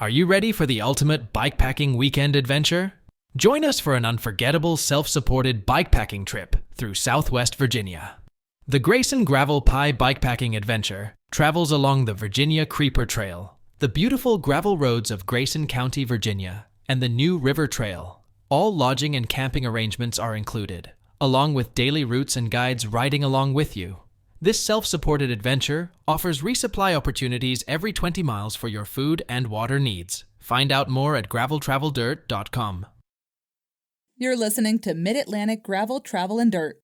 Are you ready for the ultimate bikepacking weekend adventure? Join us for an unforgettable self-supported bikepacking trip through Southwest Virginia. The Grayson Gravel Pie Bikepacking Adventure travels along the Virginia Creeper Trail, the beautiful gravel roads of Grayson County, Virginia, and the New River Trail. All lodging and camping arrangements are included, along with daily routes and guides riding along with you. This self-supported adventure offers resupply opportunities every 20 miles for your food and water needs. Find out more at graveltraveldirt.com. You're listening to Mid-Atlantic Gravel, Travel, and Dirt.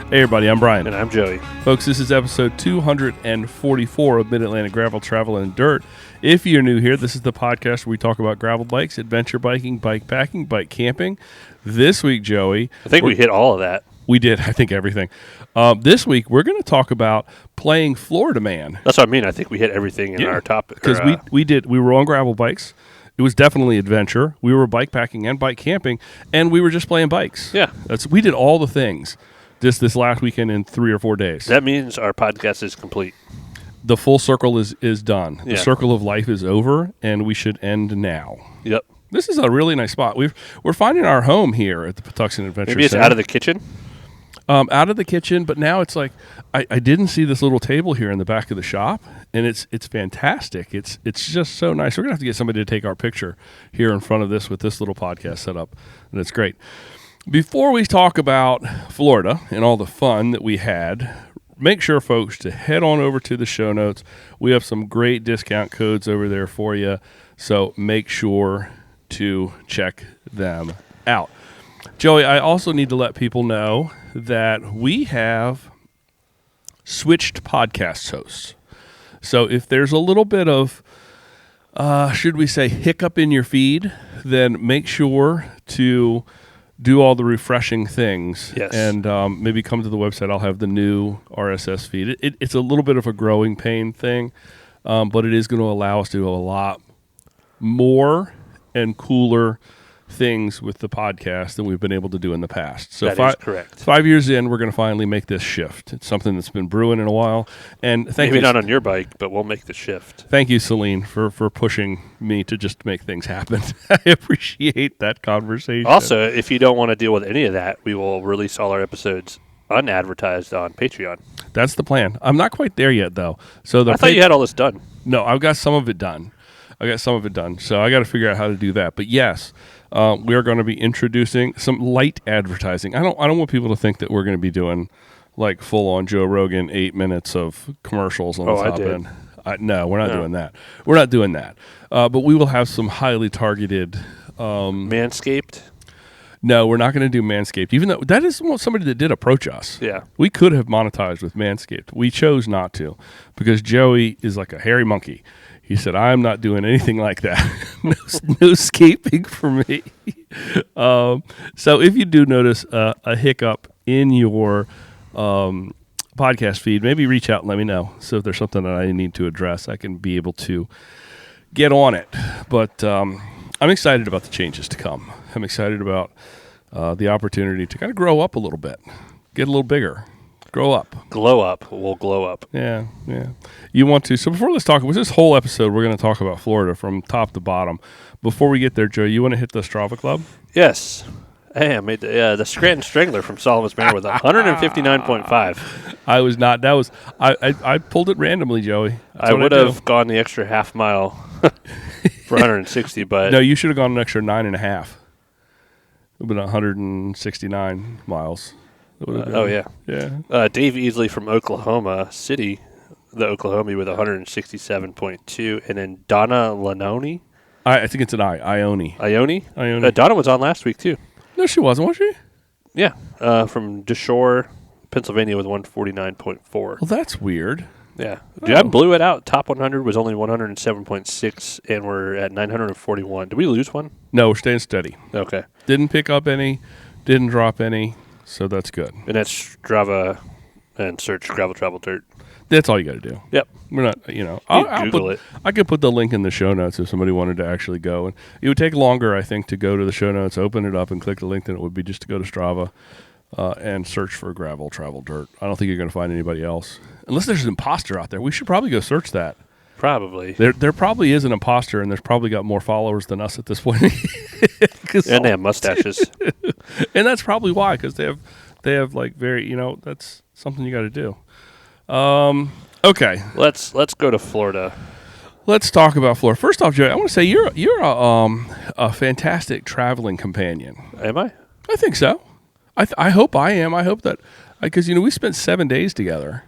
Hey everybody, I'm Brian. And I'm Joey. Folks, this is episode 244 of Mid-Atlantic Gravel, Travel, and Dirt. If you're new here, this is the podcast where we talk about gravel bikes, adventure biking, bike packing, bike camping. This week, Joey... I think we hit all of that. We did, I think, everything. This week, we're going to talk about playing Florida Man. That's what I mean. I think we hit everything in our topic. Because we were on gravel bikes. It was definitely adventure. We were bike packing and bike camping, and we were just playing bikes. Yeah. We did all the things. Just this last weekend in 3 or 4 days. That means our podcast is complete. The full circle is done. Yeah. The circle of life is over, and we should end now. Yep. This is a really nice spot. We're finding our home here at the Patuxent Adventure Maybe it's Center. out of the kitchen? Out of the kitchen, but now it's like I didn't see this little table here in the back of the shop, and it's fantastic. It's just so nice. We're going to have to get somebody to take our picture here in front of this with this little podcast set up, and it's great. Before we talk about Florida and all the fun that we had, make sure, folks, to head on over to the show notes. We have some great discount codes over there for you, so make sure to check them out. Joey, I also need to let people know that we have switched podcast hosts. So if there's a little bit of, should we say, hiccup in your feed, then make sure to do all the refreshing things. Yes. And maybe come to the website. I'll have the new RSS feed. It's a little bit of a growing pain thing, but it is going to allow us to do a lot more and cooler things with the podcast than we've been able to do in the past. So that is correct. 5 years in, we're going to finally make this shift. It's something that's been brewing in a while. And Maybe not on your bike, but we'll make the shift. Thank you, Celine, for pushing me to just make things happen. I appreciate that conversation. Also, if you don't want to deal with any of that, we will release all our episodes unadvertised on Patreon. That's the plan. I'm not quite there yet, though. So I thought you had all this done. No, I've got some of it done. So I got to figure out how to do that. But yes, we are going to be introducing some light advertising. I don't want people to think that we're going to be doing like full on Joe Rogan 8 minutes of commercials on the top end. No, we're not doing that. We're not doing that. But we will have some highly targeted. Manscaped? No, we're not going to do Manscaped, even though that is somebody that did approach us. Yeah. We could have monetized with Manscaped. We chose not to because Joey is like a hairy monkey. He said, I'm not doing anything like that. no scaping for me. So if you do notice a hiccup in your podcast feed, maybe reach out and let me know. So if there's something that I need to address, I can be able to get on it. But I'm excited about the changes to come. I'm excited about the opportunity to kind of grow up a little bit, get a little bigger. Grow up. Glow up. We'll glow up. Yeah. You want to. So before let's talk, with this whole episode, we're going to talk about Florida from top to bottom. Before we get there, Joe, you want to hit the Strava Club? Yes. Hey, I made the Scranton Strangler from Solomon's Manor with 159.5. I was not. That was I pulled it randomly, Joey. I would have gone the extra half mile for 160, but no, you should have gone an extra 9.5. It would have been 169 miles. Yeah. Dave Easley from Oklahoma City, the Oklahomie with 167.2, and then Donna Lanoni. I think it's an Ione. Ione? Donna was on last week, too. No, she wasn't, was she? Yeah. From DeShore, Pennsylvania with 149.4. Well, that's weird. Yeah. Dude, I blew it out. Top 100 was only 107.6, and we're at 941. Did we lose one? No, we're staying steady. Okay. Didn't pick up any, didn't drop any, so that's good. And that's Strava and search Gravel Travel Dirt. That's all you got to do. Yep. We're not, you know. Google it. I could put the link in the show notes if somebody wanted to actually go. And it would take longer, I think, to go to the show notes, open it up, and click the link than it would be just to go to Strava and search for gravel, travel, dirt. I don't think you're going to find anybody else. Unless there's an imposter out there. We should probably go search that. Probably. There probably is an imposter, and there's probably got more followers than us at this point. And they have mustaches. And that's probably why, because they have like very, you know, that's something you got to do. Okay. Let's go to Florida. Let's talk about Florida. First off, Joey, I want to say you're a fantastic traveling companion. Am I? I think so. I hope I am. I hope that, because, you know, we spent 7 days together.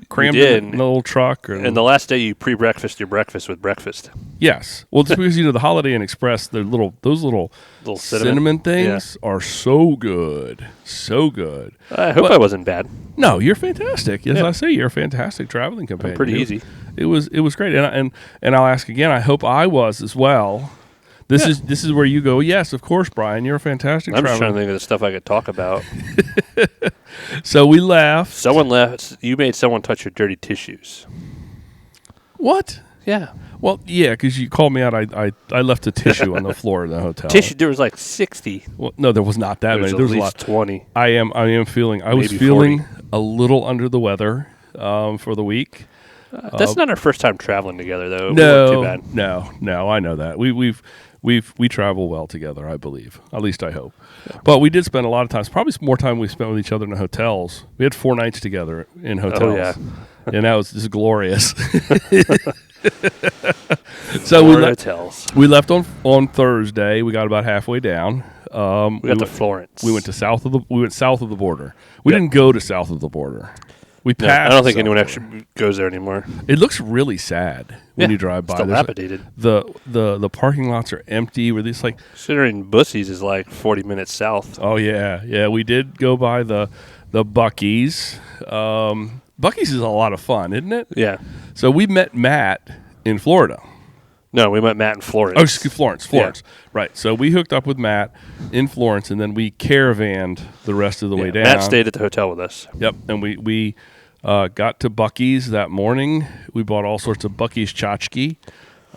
Crammed in a little truck. And the last day you pre-breakfast your breakfast with breakfast. Yes. Well, it's because, you know, the Holiday Inn Express, those little cinnamon things are so good. So good. I hope I wasn't bad. No, you're fantastic. As I say, you're a fantastic traveling companion. Pretty easy. It was great. And I'll ask again, I hope I was as well. This is where you go, yes, of course, Brian, you're a fantastic traveler. I'm just trying to think of the stuff I could talk about. So we left. Someone left. You made someone touch your dirty tissues. What? Yeah. Well, yeah, because you called me out. I left a tissue on the floor of the hotel. Tissue, there was like 60. Well, no, there was not that many. There was at a least lot. 20. I was feeling a little under the weather for the week. That's not our first time traveling together, though. No, too bad. No, I know that. We travel well together, I believe. At least I hope. Yeah. But we did spend a lot of time, probably more time we spent with each other in the hotels. We had 4 nights together in hotels. Oh, yeah. And that was just glorious. So we left on Thursday. We got about halfway down. We got to Florence. We went south of the border. We didn't go to south of the border. We passed. I don't think anyone actually goes there anymore. It looks really sad when you drive by. It's dilapidated. The parking lots are empty. Where these considering Bussey's is like 40 minutes south. Oh yeah. We did go by the Buc-ee's. Buc-ee's is a lot of fun, isn't it? Yeah. So we met Matt in Florida. No, we met Matt in Florence. Oh, excuse Florence. Yeah. Right. So we hooked up with Matt in Florence, and then we caravanned the rest of the way down. Matt stayed at the hotel with us. Yep, and we got to Buc-ee's that morning. We bought all sorts of Buc-ee's tchotchke.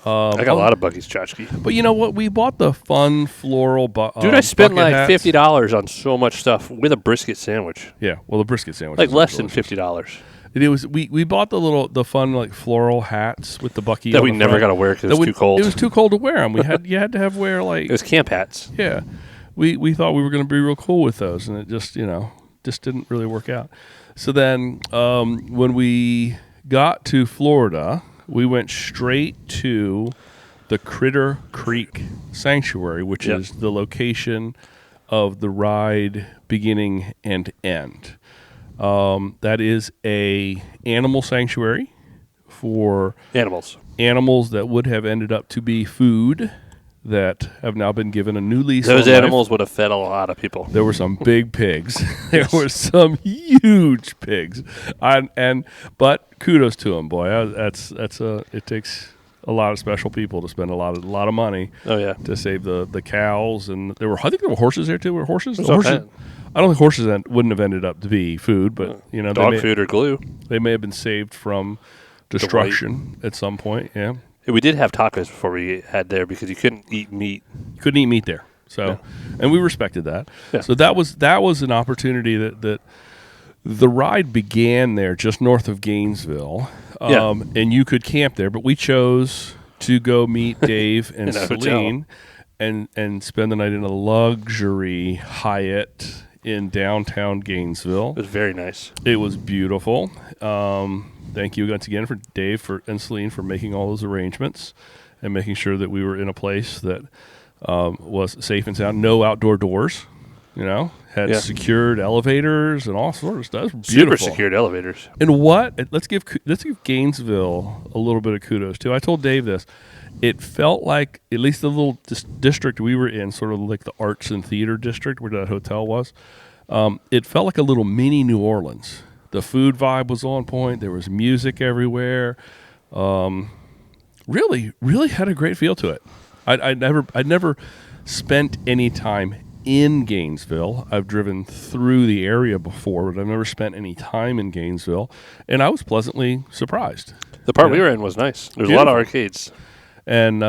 I got a lot of Buc-ee's tchotchke. But you know what? We bought the fun floral Dude, I spent like $50 on so much stuff with a brisket sandwich. Yeah, well, the brisket sandwich. Like less than $50. It was we bought the fun like floral hats with the Buc-ee that we never got to wear because it was too cold. It was too cold to wear them. You had to have wear like it was camp hats. Yeah, we thought we were going to be real cool with those, and it just didn't really work out. So then when we got to Florida, we went straight to the Critter Creek Sanctuary, which is the location of the ride beginning and end. That is a animal sanctuary for animals that would have ended up to be food that have now been given a new lease. Those animals would have fed a lot of people. There were some big pigs. There were some huge pigs, but kudos to them, boy. It takes a lot of special people to spend a lot of money. Oh yeah, to save the cows, and I think there were horses there too. Were horses? Horses. I don't think horses wouldn't have ended up to be food, but dog food or glue. They may have been saved from destruction at some point. Yeah. We did have tacos before we had there because you couldn't eat meat. You couldn't eat meat there, and we respected that. Yeah. So that was an opportunity that the ride began there, just north of Gainesville, and you could camp there. But we chose to go meet Dave and Celine, and spend the night in a luxury Hyatt in downtown Gainesville. It was very nice. It was beautiful. Thank you once again for Dave and Celine for making all those arrangements and making sure that we were in a place that was safe and sound. No outdoor doors, had secured elevators and all sorts of stuff. It was beautiful. Super secured elevators. And let's give Gainesville a little bit of kudos too. I told Dave this. It felt like, at least the little district we were in, sort of like the arts and theater district where that hotel was, it felt like a little mini New Orleans. The food vibe was on point. There was music everywhere. Really, really had a great feel to it. I'd never spent any time in Gainesville. I've driven through the area before, but I've never spent any time in Gainesville, and I was pleasantly surprised. The part we were in was nice. There's a lot of arcades. And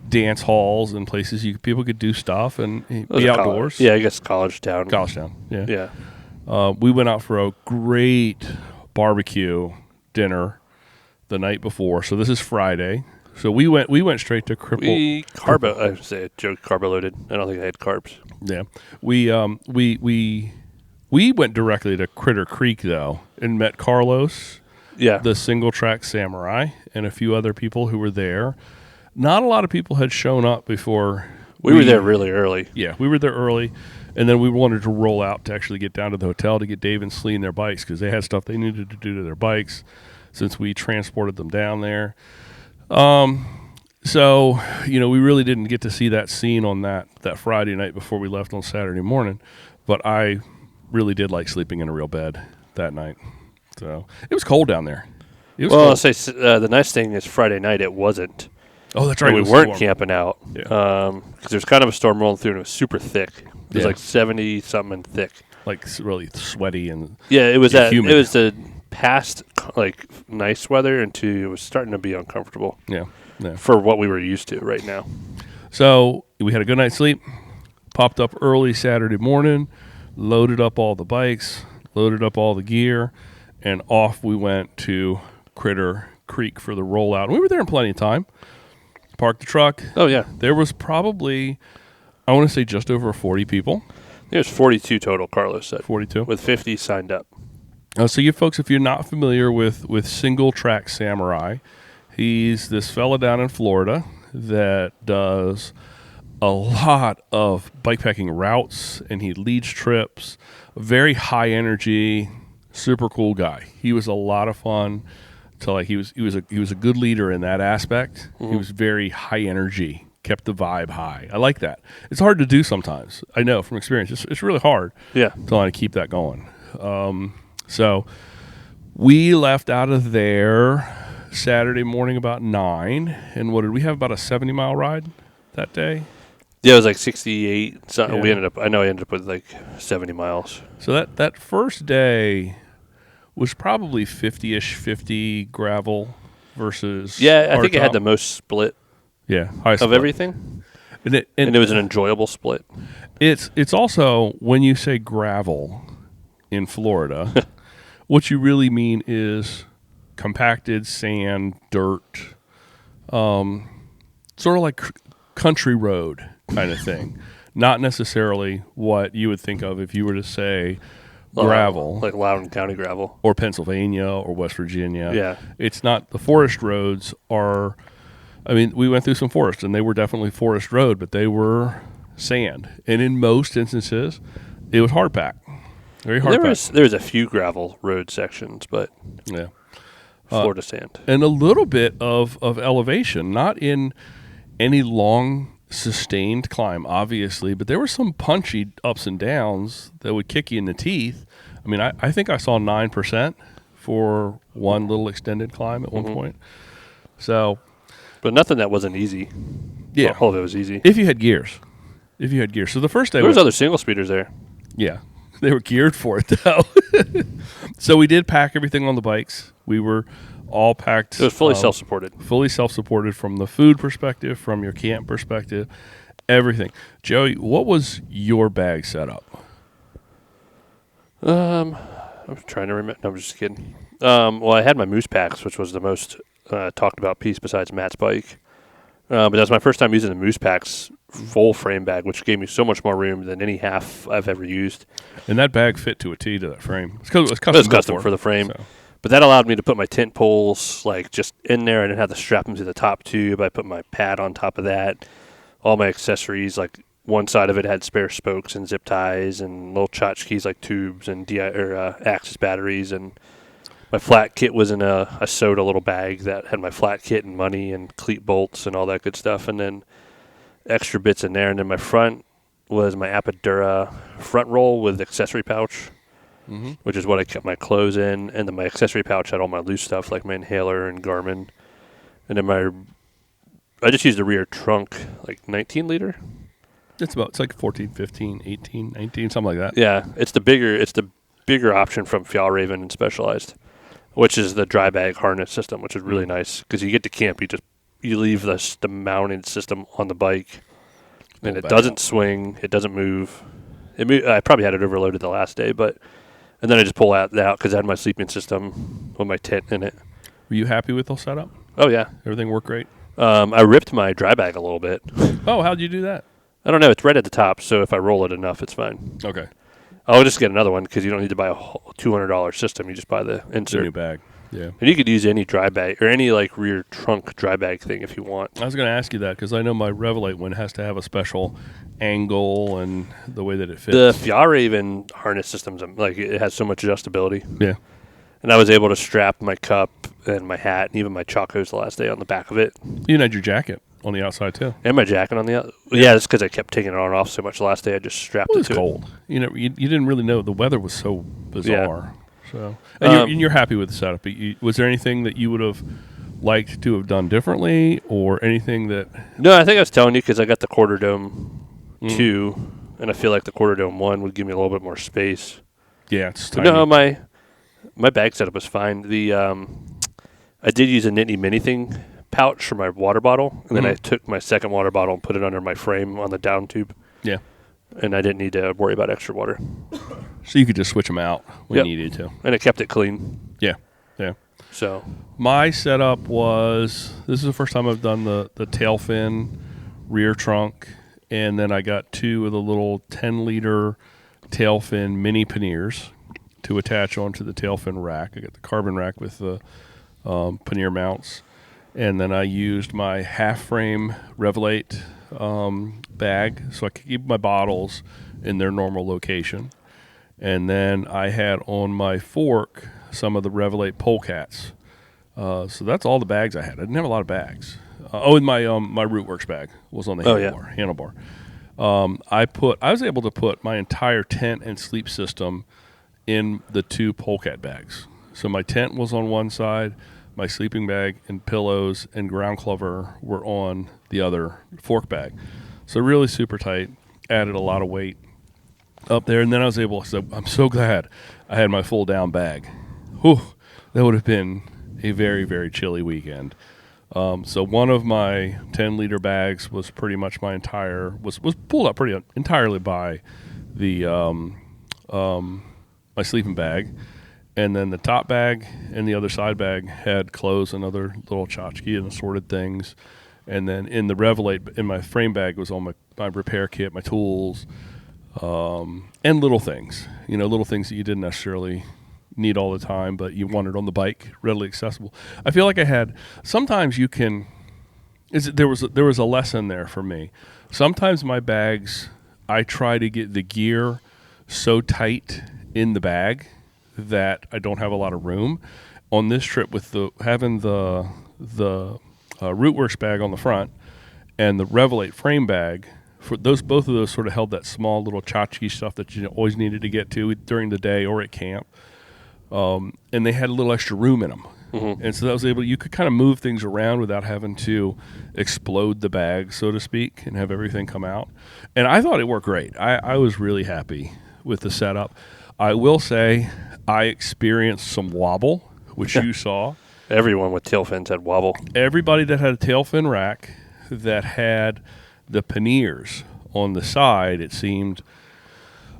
dance halls and places people could do stuff and be outdoors. Yeah, I guess College Town. Yeah. We went out for a great barbecue dinner the night before. So this is Friday. So we went straight to Cripple. I say a joke, carbo loaded. I don't think I had carbs. Yeah. We went directly to Critter Creek though and met Carlos. Yeah. The single track samurai and a few other people who were there. Not a lot of people had shown up before. We were there really early. Yeah, we were there early, and then we wanted to roll out to actually get down to the hotel to get Dave and Slee and their bikes because they had stuff they needed to do to their bikes since we transported them down there. So, we really didn't get to see that scene on that Friday night before we left on Saturday morning, but I really did like sleeping in a real bed that night. So it was cold down there. I'll say the nice thing is Friday night it wasn't. Oh, that's right. We weren't camping out because there's kind of a storm rolling through and it was super thick. It was like 70-something and thick. Like really sweaty and it was humid. It was the past like nice weather into it was starting to be uncomfortable. Yeah. For what we were used to right now. So we had a good night's sleep. Popped up early Saturday morning, loaded up all the bikes, loaded up all the gear, and off we went to Critter Creek for the rollout. We were there in plenty of time. Parked the truck. Oh, yeah. There was probably, I want to say just over 40 people. There's 42 total, Carlos said. 42. With 50 signed up. So you folks, if you're not familiar with Single Track Samurai, he's this fella down in Florida that does a lot of bikepacking routes, and he leads trips. Very high energy, super cool guy. He was a lot of fun. He was a good leader in that aspect. Mm-hmm. He was very high energy, kept the vibe high. I like that. It's hard to do sometimes. I know from experience. It's really hard. Yeah. To keep that going. So we left out of there Saturday morning about 9, and what did we have? About a 70-mile ride that day. Yeah, it was like 68. So yeah. I ended up with like 70 miles. So that first day was probably 50 gravel versus I think it had the most split high split of everything. And it was an enjoyable split. It's also, when you say gravel in Florida, what you really mean is compacted sand, dirt, sort of like country road kind of thing. Not necessarily what you would think of if you were to say gravel. Like Loudoun County gravel. Or Pennsylvania or West Virginia. Yeah. It's not, the forest roads are, we went through some forest and they were definitely forest road, but they were sand. And in most instances, it was hard pack. Very hard pack. There was a few gravel road sections, but Florida sand. And a little bit of elevation, not in any long sustained climb, obviously, but there were some punchy ups and downs that would kick you in the teeth. I think I saw 9% for one little extended climb at one point. So, but nothing that wasn't easy. Yeah, all of it was easy if you had gears. So the first day there was other single speeders there. Yeah, they were geared for it though. So we did pack everything on the bikes. We were all packed. It was fully self-supported. Fully self-supported from the food perspective, from your camp perspective, everything. Joey, what was your bag setup? I'm trying to remember. No, I'm just kidding. Well, I had my moose packs, which was the most talked about piece besides Matt's bike. But that was my first time using the moose packs full frame bag, which gave me so much more room than any half I've ever used. And that bag fit to a T to that frame. It was custom for the frame. So. But that allowed me to put my tent poles just in there. I didn't have to strap them to the top tube. I put my pad on top of that. All my accessories, one side of it had spare spokes and zip ties and little tchotchkes like tubes and Axis batteries. And my flat kit was in a soda little bag that had my flat kit and money and cleat bolts and all that good stuff. And then extra bits in there. And then my front was my Apidura front roll with accessory pouch. Mm-hmm. Which is what I kept my clothes in, and then my accessory pouch had all my loose stuff like my inhaler and Garmin, and then I just used the rear trunk 19 liter, It's like 14, 15, 18, 19, something like that. Yeah, it's the bigger option from Fjallraven and Specialized, which is the dry bag harness system, which is really nice because you get to camp, you leave the mounting system on the bike, and it doesn't swing, it doesn't move. I probably had it overloaded the last day, and then I just pull that out because I had my sleeping system with my tent in it. Were you happy with the setup? Oh yeah, Everything worked great? I ripped my dry bag a little bit. Oh, how'd you do that? I don't know. It's right at the top, so if I roll it enough, it's fine. Okay. I'll just get another one because you don't need to buy a $200 system. You just buy the It's a insert. new bag. Yeah. And you could use any dry bag or any like rear trunk dry bag thing if you want. I was going to ask you that because I know my Revelate one has to have a special angle and the way that it fits. The Fjallraven harness systems, like it has so much adjustability. Yeah. And I was able to strap my cup and my hat and even my chacos the last day on the back of it. You even had your jacket on the outside too. And my jacket on the outside. Yeah, that's because I kept taking it on and off so much the last day. I just strapped It it was to cold. You know, you didn't really know. The weather was so bizarre. So, Um, and you're happy with the setup. But was there anything that you would have liked to have done differently, or anything that? No, I think I was telling you because I got the Quarter Dome 2, and I feel like the Quarter Dome 1 would give me a little bit more space. Yeah, it's tiny. No, my bag setup was fine. I did use a Nittany Mini thing pouch for my water bottle, and then I took my second water bottle and put it under my frame on the down tube. Yeah. And I didn't need to worry about extra water. So you could just switch them out when Yep. you needed to. And it kept it clean. Yeah. Yeah. So My setup was, this is the first time I've done the tail fin, rear trunk, and then I got two of the little 10-liter tail fin mini panniers to attach onto the tail fin rack. I got the carbon rack with the pannier mounts. And then I used my half-frame Revelate bag so I could keep my bottles in their normal location. And then I had on my fork some of the Revelate polecats. So that's all the bags I had. I didn't have a lot of bags. And my Rootworks bag was on the handlebar. I was able to put my entire tent and sleep system in the two polecat bags. So my tent was on one side, my sleeping bag and pillows and ground cover were on the other fork bag. So really super tight, added a lot of weight up there. And then I was able, so I'm so glad I had my full down bag. Whew, that would have been a very, very chilly weekend. So one of my 10-liter bags was pretty much my entire, was pulled up pretty entirely by the my sleeping bag. And then the top bag and the other side bag had clothes and other little tchotchke and assorted things. And then in the Revelate, in my frame bag was all my repair kit, my tools, and little things. You know, little things that you didn't necessarily need all the time, but you wanted on the bike, readily accessible. I feel like I had, sometimes you can, there was a lesson there for me. Sometimes my bags, I try to get the gear so tight in the bag that I don't have a lot of room. On this trip, with having the Rootworks bag on the front and the Revelate frame bag, both of those sort of held that small little tchotchke stuff that you always needed to get to during the day or at camp, and they had a little extra room in them. Mm-hmm. And so that was you could kind of move things around without having to explode the bag, so to speak, and have everything come out. And I thought it worked great. I was really happy with the setup. I will say I experienced some wobble, which you saw. Everyone with tail fins had wobble. Everybody that had a tail fin rack that had the panniers on the side, it seemed,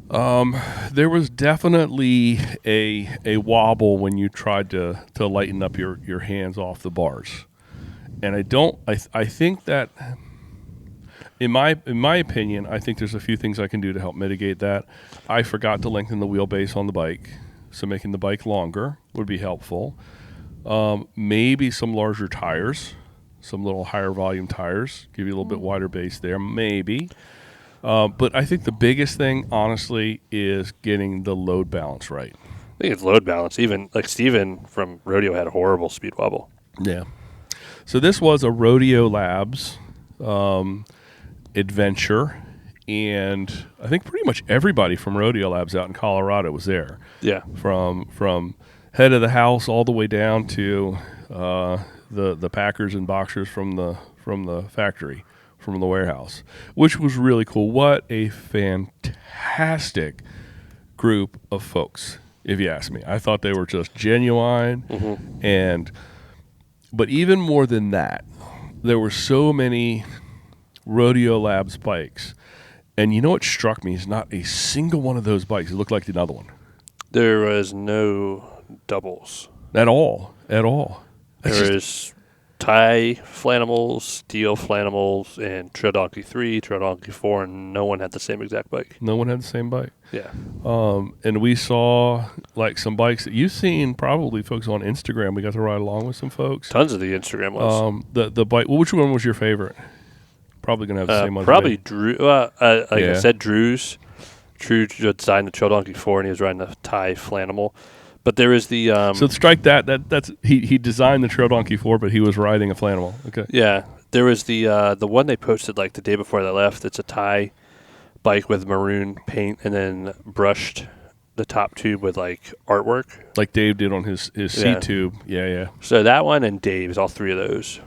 there was definitely a wobble when you tried to lighten up your hands off the bars. And I think that, in my opinion, I think there's a few things I can do to help mitigate that. I forgot to lengthen the wheelbase on the bike, so making the bike longer would be helpful. Maybe some larger tires, some little higher volume tires, give you a little bit wider base there, maybe. But I think the biggest thing, honestly, is getting the load balance right. I think it's load balance. Even like Steven from Rodeo had a horrible speed wobble. Yeah. So this was a Rodeo Labs adventure, and I think pretty much everybody from Rodeo Labs out in Colorado was there. Yeah. From head of the house all the way down to the packers and boxers from the factory from the warehouse, which was really cool. What a fantastic group of folks, if you ask me. I thought they were just genuine. But even more than that, there were so many Rodeo Labs bikes. And you know what struck me is not a single one of those bikes. It looked like another one. There was no doubles. At all. There is Thai Flanimals, Steel Flanimals, and Trail Donkey 3, Trail Donkey 4, and no one had the same exact bike. No one had the same bike. Yeah. And we saw like some bikes that you've seen, probably folks on Instagram. We got to ride along with some folks. Tons of the Instagram ones. The bike. Well, which one was your favorite? Probably gonna have the same one. Probably Drew. I said, Drew's. Drew designed the Trail Donkey 4, and he was riding a Thai Flanimal. But there is the so strike that. That's he designed the Trail Donkey 4, but he was riding a Flanimal. Okay. Yeah, there was the one they posted like the day before they left. It's a Thai bike with maroon paint and then brushed the top tube with like artwork, like Dave did on his seat tube. Yeah. So that one and Dave's, all three of those.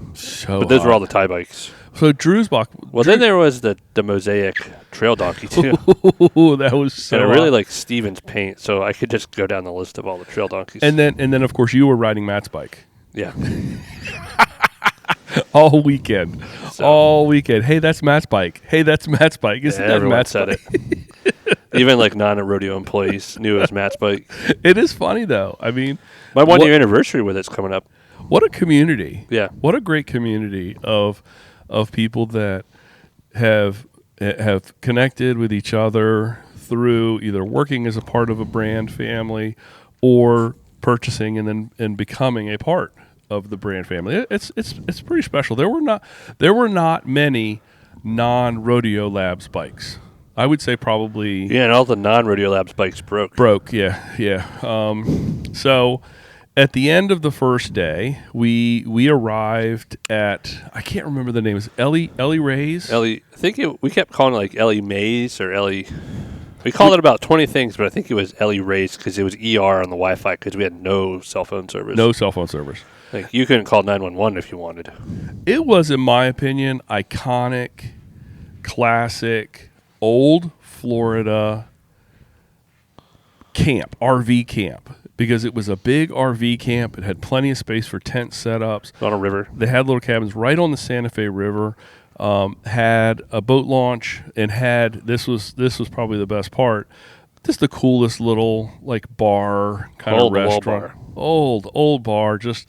But those were all the Thai bikes. So Drew's bike. Then there was the Mosaic Trail Donkey too. That was so. And I really like Steven's paint, so I could just go down the list of all the Trail Donkeys. And then of course you were riding Matt's bike. Yeah. All weekend. Hey, that's Matt's bike. Isn't that Matt's said bike? It. Even like non-rodeo employees knew it was Matt's bike. It is funny though. I mean, my 1 year anniversary with it's coming up. What a community. Yeah. What a great community of people that have connected with each other through either working as a part of a brand family or purchasing and becoming a part of the brand family. It's pretty special. There were not many non-Rodeo Labs bikes. I would say probably. Yeah, and all the non-Rodeo Labs bikes broke. Yeah. So at the end of the first day, we arrived at, I can't remember the name. Is Ellie Ray's? I think we kept calling it like Ellie Mays or Ellie. We called it about 20 things, but I think it was Ellie Ray's because it was ER on the Wi-Fi because we had no cell phone service. No cell phone service. Like you couldn't call 911 if you wanted. It was, in my opinion, iconic, classic, old Florida camp, RV camp, because it was a big RV camp. It had plenty of space for tent setups. On a river. They had little cabins right on the Santa Fe River, had a boat launch, and this was probably the best part, just the coolest little like bar kind of restaurant. Old bar. Just,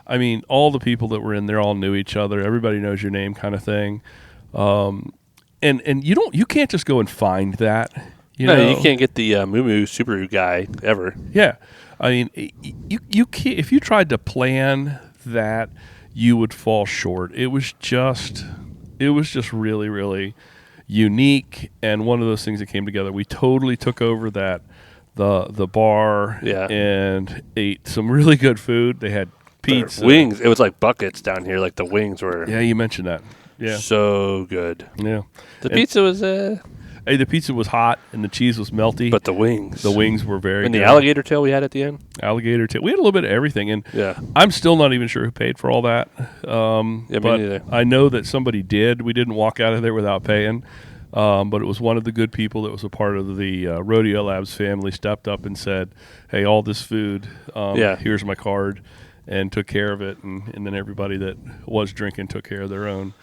I mean, all the people that were in there all knew each other. Everybody knows your name kind of thing. And you can't just go and find that. You can't get the Moo Subaru guy ever. Yeah, I mean, you can't. If you tried to plan that, you would fall short. It was just really, really unique, and one of those things that came together. We totally took over the bar, and ate some really good food. They had pizza, wings. It was like buckets down here. Like the wings were. Yeah, you mentioned that. Yeah, so good. Yeah, pizza was. Hey, the pizza was hot and the cheese was melty. But the wings were very. And good. the alligator tail we had at the end. Alligator tail. We had a little bit of everything, and yeah, I'm still not even sure who paid for all that. Me neither. I know that somebody did. We didn't walk out of there without paying. But it was one of the good people that was a part of the Rodeo Labs family stepped up and said, "Hey, all this food. Here's my card." And took care of it, and then everybody that was drinking took care of their own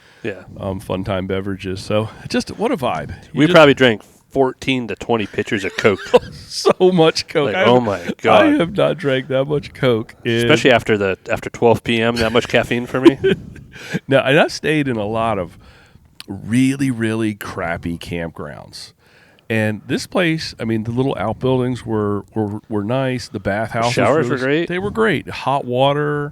fun time beverages. So just what a vibe. We probably drank 14 to 20 pitchers of Coke. So much Coke. Oh my God. I have not drank that much Coke. Especially after 12 p.m., that much caffeine for me. Now, and I've stayed in a lot of really, really crappy campgrounds. And this place, I mean, the little outbuildings were nice. The bathhouses, showers were great. They were great. Hot water.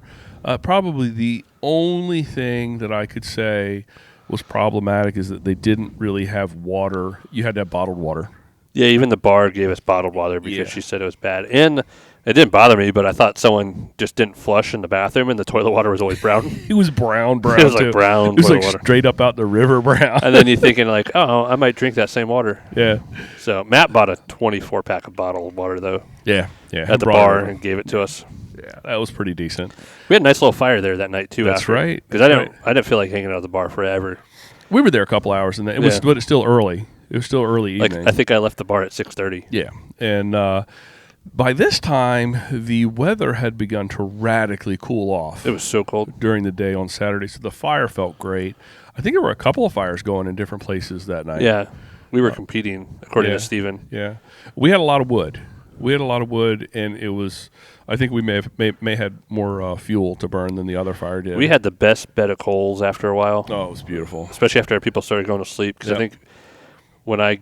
Probably the only thing that I could say was problematic is that they didn't really have water. You had to have bottled water. Yeah, even the bar gave us bottled water because she said it was bad. And it didn't bother me, but I thought someone just didn't flush in the bathroom, and the toilet water was always brown. It was brown. It was like brown. It was like water. Straight up out the river brown. And then you're thinking like, oh, I might drink that same water. Yeah. So Matt bought a 24-pack of bottled water though. Yeah. At the bar and gave it to us. Yeah, that was pretty decent. We had a nice little fire there that night too. That's after, right. Because I didn't feel like hanging out at the bar forever. We were there a couple hours, and but it's still early. It was still early evening. I think I left the bar at 6:30. Yeah, and by this time, the weather had begun to radically cool off. It was so cold during the day on Saturday, so the fire felt great. I think there were a couple of fires going in different places that night. Yeah, we were competing, according to Steven. Yeah, we had a lot of wood. And it was. I think we may had more fuel to burn than the other fire did. We had the best bed of coals after a while. Oh, it was beautiful, especially after people started going to sleep. Because I think when I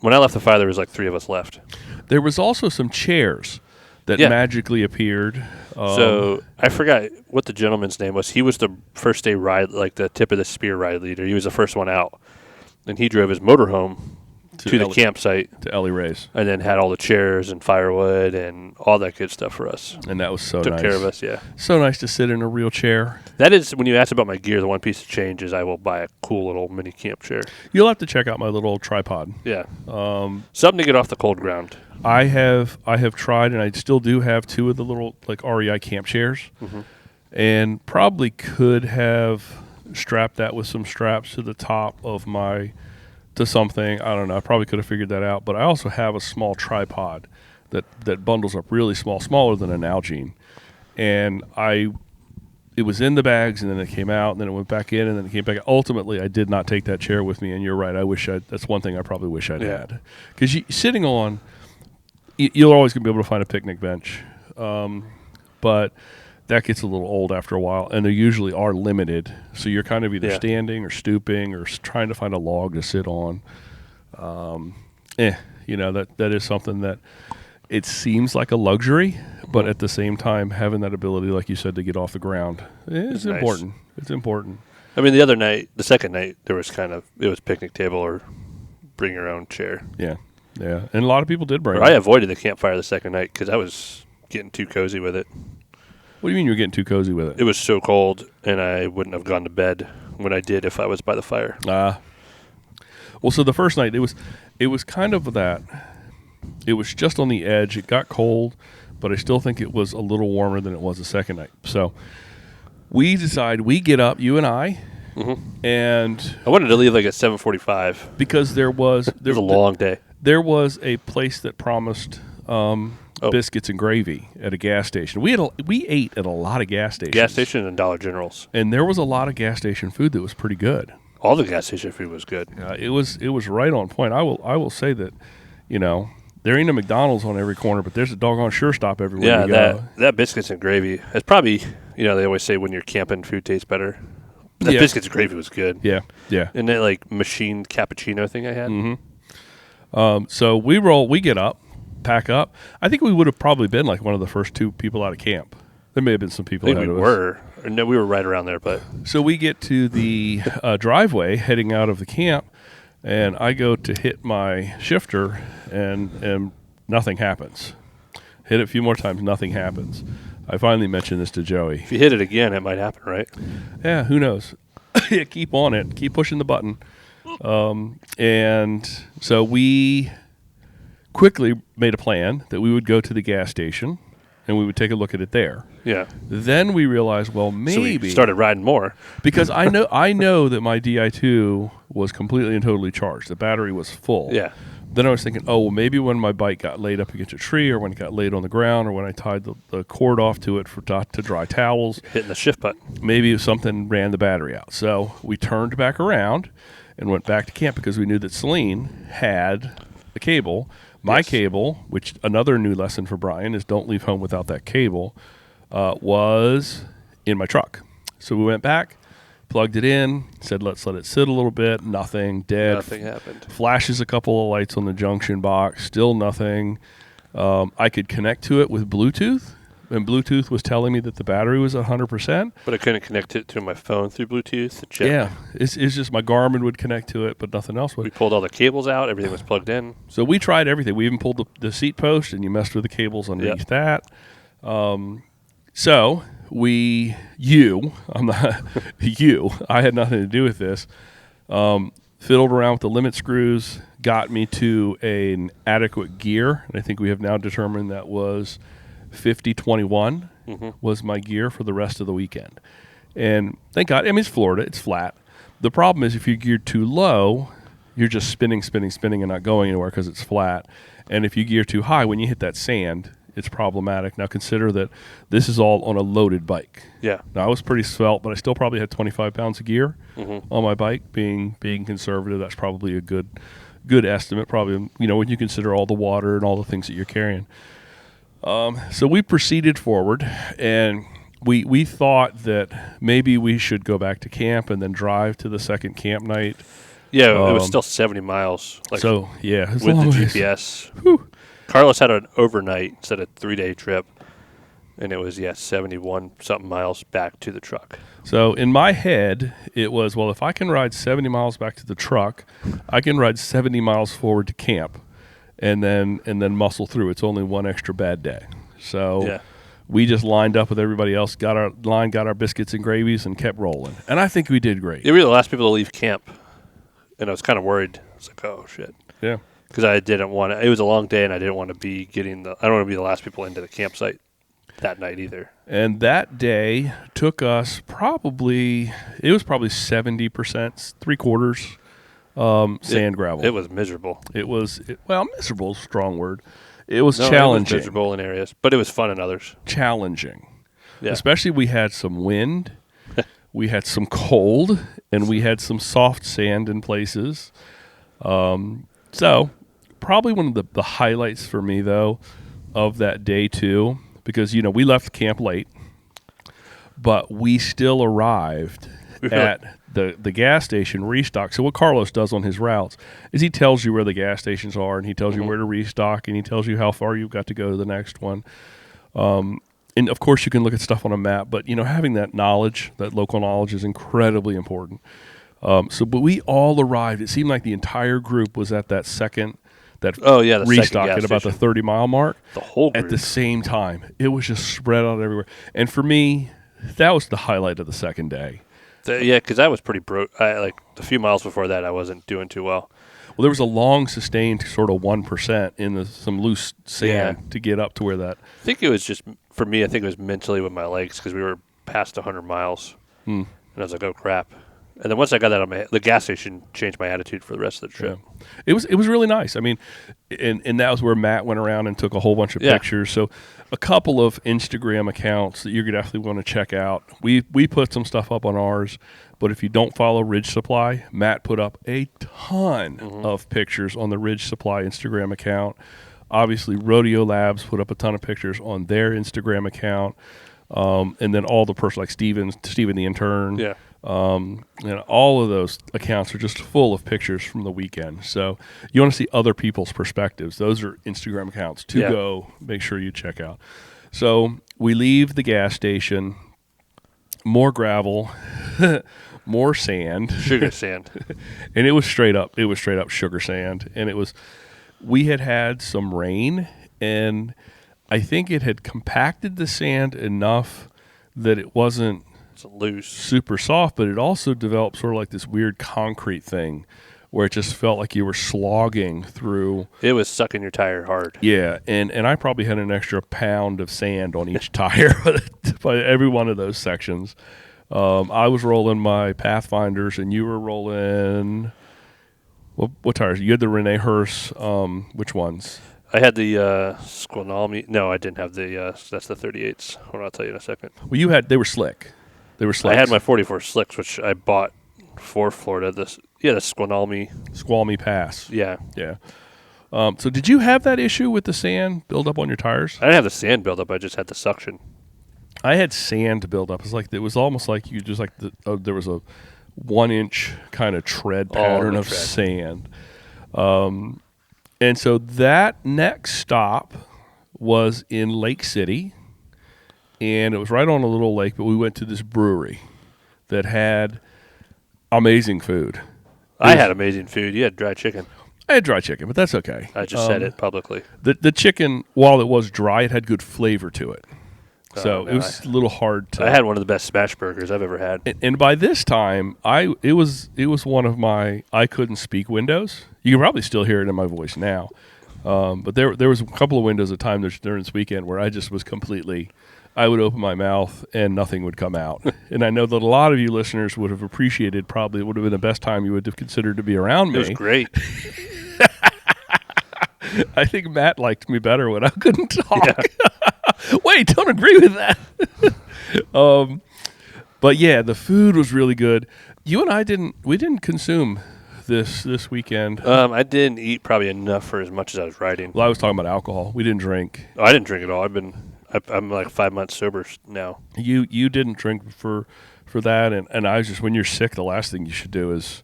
left the fire, there was like 3 of us left. There was also some chairs that magically appeared. So I forgot what the gentleman's name was. He was the first day ride, like the tip of the spear ride leader. He was the first one out, and he drove his motorhome to the campsite to Ellie Ray's, and then had all the chairs and firewood and all that good stuff for us. And that was so Took nice. care of us, yeah. So nice to sit in a real chair. That is, when you asked about my gear, the one piece of change is I will buy a cool little mini camp chair. You'll have to check out my little tripod. Yeah. Something to get off the cold ground. I have tried, and I still do have 2 of the little like REI camp chairs, and probably could have strapped that with some straps to the top of to something. I don't know. I probably could have figured that out. But I also have a small tripod that bundles up really small, smaller than an Nalgene, and it was in the bags, and then it came out, and then it went back in, and then it came back. Ultimately, I did not take that chair with me, and you're right. That's one thing I probably wish I'd had, because sitting on. You're always going to be able to find a picnic bench, but that gets a little old after a while, and they usually are limited. So you're kind of either standing or stooping or trying to find a log to sit on. That is something that it seems like a luxury, but at the same time, having that ability, like you said, to get off the ground is important. Nice. It's important. I mean, the second night, it was picnic table or bring your own chair. Yeah. Yeah, and a lot of people did bring it. I avoided the campfire the second night because I was getting too cozy with it. What do you mean you were getting too cozy with it? It was so cold, and I wouldn't have gone to bed when I did if I was by the fire. Well, so the first night, it was kind of that. It was just on the edge. It got cold, but I still think it was a little warmer than it was the second night. So we decide, we get up, you and I, and I wanted to leave like at 7:45 because there was a long day. There was a place that promised biscuits and gravy at a gas station. We ate at a lot of gas stations. Gas station and Dollar Generals. And there was a lot of gas station food that was pretty good. All the gas station food was good. It was right on point. I will say that, there ain't a McDonald's on every corner, but there's a doggone Sure Stop everywhere you go. That biscuits and gravy. It's probably, they always say when you're camping, food tastes better. That biscuits and gravy was good. Yeah, yeah. And that like machined cappuccino thing I had. So we get up, pack up. I think we would have probably been like one of the first 2 people out of camp. There may have been some people ahead of us. No, we were right around there. But so we get to the driveway heading out of the camp, and I go to hit my shifter, and nothing happens. Hit it a few more times, nothing happens. I finally mentioned this to Joey. If you hit it again, it might happen, right? Yeah, who knows? Keep on it. Keep pushing the button. And so we quickly made a plan that we would go to the gas station and we would take a look at it there. Yeah. Then we realized, well, maybe so we started riding more because I know that my Di2 was completely and totally charged. The battery was full. Yeah. Then I was thinking, well, maybe when my bike got laid up against a tree, or when it got laid on the ground, or when I tied the cord off to it to dry towels, hitting the shift button, maybe something ran the battery out. So we turned back around and went back to camp because we knew that Celine had a cable. My cable, which another new lesson for Brian is don't leave home without that cable, was in my truck. So we went back, plugged it in, said let's let it sit a little bit. Nothing, dead. Nothing happened. Flashes a couple of lights on the junction box, still nothing. I could connect to it with Bluetooth, and Bluetooth was telling me that the battery was 100%. But I couldn't connect it to my phone through Bluetooth. Yeah, it's just my Garmin would connect to it, but nothing else would. We pulled all the cables out. Everything was plugged in. So we tried everything. We even pulled the seat post, and you messed with the cables underneath that. So I had nothing to do with this. Fiddled around with the limit screws, got me to an adequate gear, and I think we have now determined that was 50-21, was my gear for the rest of the weekend. And thank God, I mean, it's Florida, it's flat. The problem is if you gear too low, you're just spinning and not going anywhere because it's flat. And if you gear too high, when you hit that sand, it's problematic. Now consider that this is all on a loaded bike. Yeah. Now I was pretty svelte, but I still probably had 25 pounds of gear on my bike. Being conservative, that's probably a good estimate. Probably, when you consider all the water and all the things that you're carrying. So we proceeded forward, and we thought that maybe we should go back to camp and then drive to the second camp night. Yeah, it was still 70 miles. With the GPS. Whew. Carlos had an overnight instead of a 3-day trip, and it was 71-something miles back to the truck. So in my head, it was, well, if I can ride 70 miles back to the truck, I can ride 70 miles forward to camp, and then muscle through. It's only one extra bad day. So we just lined up with everybody else, got our biscuits and gravies, and kept rolling. And I think we did great. We were the last people to leave camp, and I was kind of worried. I was like, oh, shit. Yeah. Because I didn't want to. It was a long day, and I didn't want to be I don't want to be the last people into the campsite that night either. And that day took us probably 70%, 3/4 sand gravel. It was miserable. Miserable is a strong word. It was challenging. It was miserable in areas, but it was fun in others. Challenging. Yeah. Especially we had some wind, we had some cold, and we had some soft sand in places. So probably one of the highlights for me, though, of that day, too, because, we left camp late, but we still arrived at the gas station restock. So what Carlos does on his routes is he tells you where the gas stations are, and he tells you where to restock, and he tells you how far you've got to go to the next one. And, of course, you can look at stuff on a map, but, having that knowledge, that local knowledge is incredibly important. But we all arrived. It seemed like the entire group was at that second the restock at about the 30-mile mark. The whole group. At the same time. It was just spread out everywhere. And for me, that was the highlight of the second day. Because I was pretty broke. The few miles before that, I wasn't doing too well. Well, there was a long, sustained sort of 1% in some loose sand to get up to where that. I think it was just, for me, I think it was mentally with my legs because we were past 100 miles. And I was like, oh, crap. And then once I got that the gas station changed my attitude for the rest of the trip. Yeah. It was really nice. I mean, and that was where Matt went around and took a whole bunch of pictures. So a couple of Instagram accounts that you're going to definitely want to check out. We put some stuff up on ours, but if you don't follow Ridge Supply, Matt put up a ton of pictures on the Ridge Supply Instagram account. Obviously, Rodeo Labs put up a ton of pictures on their Instagram account. And then all the person like Steven the intern. Yeah. And all of those accounts are just full of pictures from the weekend. So you want to see other people's perspectives. Those are Instagram accounts to go make sure you check out. So we leave the gas station, more gravel, more sand. Sugar sand. And it was straight up sugar sand. And we had some rain, and I think it had compacted the sand enough that it wasn't loose, super soft, but it also developed sort of like this weird concrete thing where it just felt like you were slogging through. It was sucking your tire hard. Yeah, and I probably had an extra pound of sand on each tire by every one of those sections. I was rolling my Pathfinders, and you were rolling what tires? You had the Rene Hurst. Which ones? I had the Squinalmy. No, I didn't have the. That's the 38s. Hold on, I'll tell you in a second. Well, they were slick. I had my 44 slicks, which I bought for Florida. The Squalmy Pass. Yeah. So did you have that issue with the sand build up on your tires? I didn't have the sand build up. I just had the suction. I had sand build up. It was almost like you just there was a 1-inch kind of tread pattern of sand. And so that next stop was in Lake City. And it was right on a little lake, but we went to this brewery that had amazing food. I had amazing food. You had dry chicken. I had dry chicken, but that's okay. I just said it publicly. The chicken, while it was dry, it had good flavor to it. So it was a little hard to. I had one of the best smash burgers I've ever had. And by this time, it was one of my I couldn't speak windows. You can probably still hear it in my voice now. But there was a couple of windows of time during this weekend where I just was completely I would open my mouth and nothing would come out. And I know that a lot of you listeners would have appreciated, probably it would have been the best time you would have considered to be around me. It was great. I think Matt liked me better when I couldn't talk. Yeah. Wait, don't agree with that. But yeah, the food was really good. You and I didn't consume this weekend. I didn't eat probably enough for as much as I was riding. Well, I was talking about alcohol. We didn't drink. Oh, I didn't drink at all. I'm like 5 months sober now. You didn't drink for that, and I was just, when you're sick, the last thing you should do is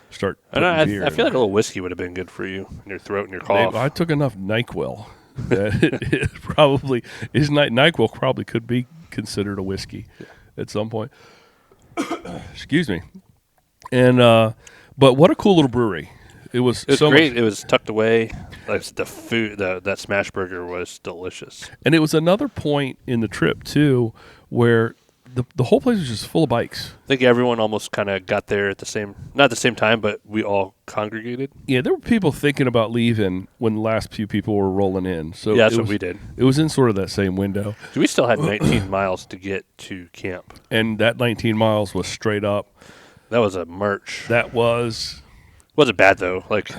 start putting beer. I feel like a little whiskey would have been good for you in your throat and your cough. I took enough NyQuil that it probably is. NyQuil probably could be considered a whiskey at some point. Excuse me. And but what a cool little brewery. It was so great. It was tucked away. Like the food, that smash burger was delicious. And it was another point in the trip too, where the whole place was just full of bikes. I think everyone almost kind of got there at not at the same time, but we all congregated. Yeah, there were people thinking about leaving when the last few people were rolling in. So yeah, that's what we did. It was in sort of that same window. So we still had 19 miles to get to camp. And that 19 miles was straight up. That was a march. That was... Wasn't bad, though. Like,